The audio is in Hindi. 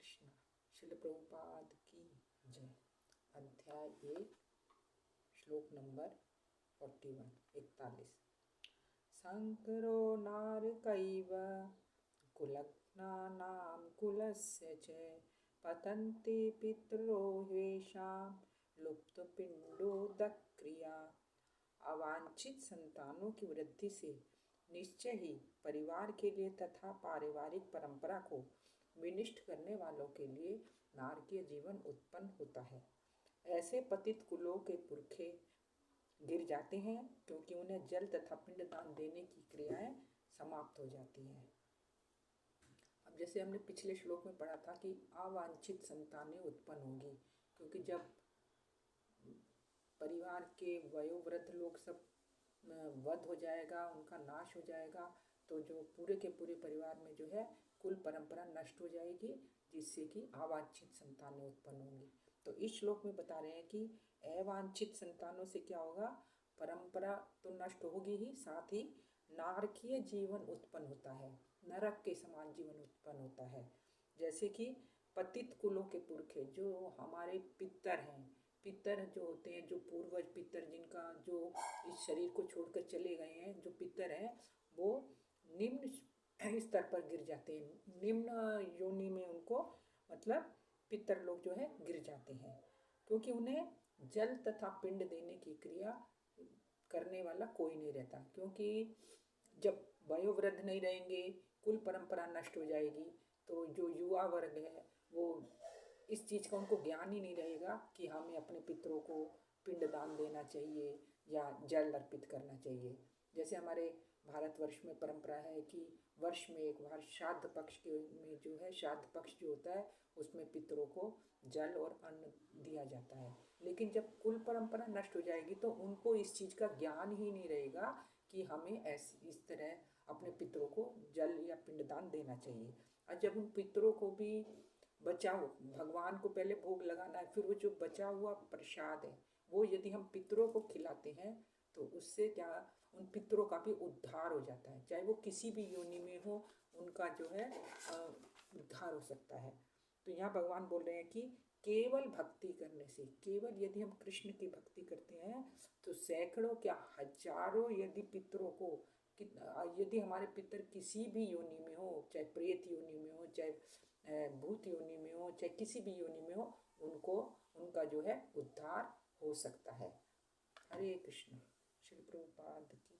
कृष्णा। श्रील प्रभुपाद की जय। अध्याय 1 श्लोक नंबर 41। शंकरो नारकैव कुलघ्नानां कुलस्य च पतन्ति पितरो ह्वेषां लुप्तपिण्डोदक्रिया। अवांछित संतानों की वृद्धि से निश्चय ही परिवार के लिए तथा पारिवारिक परंपरा को विनिष्ट करने वालों के लिए नारकीय जीवन उत्पन्न होता है। ऐसे पतित कुलों के पुरखे गिर जाते हैं क्योंकि उन्हें जल तथा पिंडदान देने की क्रियाएं समाप्त हो जाती हैं। अब जैसे हमने पिछले श्लोक में पढ़ा था कि अवांछित संतानें उत्पन्न होंगी, क्योंकि जब परिवार के वयोवृद्ध लोग सब वध हो जाएगा, उनका नाश हो जाएगा, तो जो पूरे के पूरे परिवार में जो है कुल परंपरा नष्ट हो जाएगी, जिससे कि अवांछित संतानें उत्पन्न होंगी। तो इस श्लोक में बता रहे हैं कि अवांछित संतानों से क्या होगा, परंपरा तो नष्ट होगी ही, साथ ही नारकीय जीवन उत्पन्न होता है, नरक के समान जीवन उत्पन्न होता है। जैसे कि पतित कुलों के पुरखे जो हमारे पितर हैं, पितर जो होते हैं, जो पूर्वज पितर जिनका जो इस शरीर को छोड़कर चले गए हैं, जो पितर हैं, वो निम्न स्तर पर गिर जाते हैं, निम्न योनि में उनको मतलब पितर लोग जो है गिर जाते हैं, क्योंकि उन्हें जल तथा पिंड देने की क्रिया करने वाला कोई नहीं रहता। क्योंकि जब वयोवृद्ध नहीं रहेंगे, कुल परंपरा नष्ट हो जाएगी, तो जो युवा वर्ग है वो इस चीज़ का उनको ज्ञान ही नहीं रहेगा कि हमें अपने पितरों को पिंडदान देना चाहिए या जल अर्पित करना चाहिए। जैसे हमारे भारतवर्ष में परंपरा है कि वर्ष में एक बार श्राद्ध पक्ष के में जो है, श्राद्ध पक्ष जो होता है उसमें पितरों को जल और अन्न दिया जाता है। लेकिन जब कुल परंपरा नष्ट हो जाएगी तो उनको इस चीज़ का ज्ञान ही नहीं रहेगा कि हमें ऐसी इस तरह अपने पितरों को जल या पिंडदान देना चाहिए। और जब उन पितरों को भी बचाओ, भगवान को पहले भोग लगाना है, फिर वो जो बचा हुआ प्रसाद है वो यदि हम पितरों को खिलाते हैं तो उससे क्या, उन पितरों का भी उद्धार हो जाता है, चाहे वो किसी भी योनि में हो, उनका जो है उद्धार हो सकता है। तो यहाँ भगवान बोल रहे हैं कि केवल भक्ति करने से, केवल यदि हम कृष्ण की भक्ति करते हैं तो सैकड़ों क्या हजारों यदि पितरों को, यदि हमारे पितर किसी भी योनि में हो, चाहे प्रेत योनि में हो, चाहे भूत योनि में हो, चाहे किसी भी योनि में हो, उनको उनका जो है उद्धार हो सकता है। हरे कृष्ण। श्री प्रभुपाद की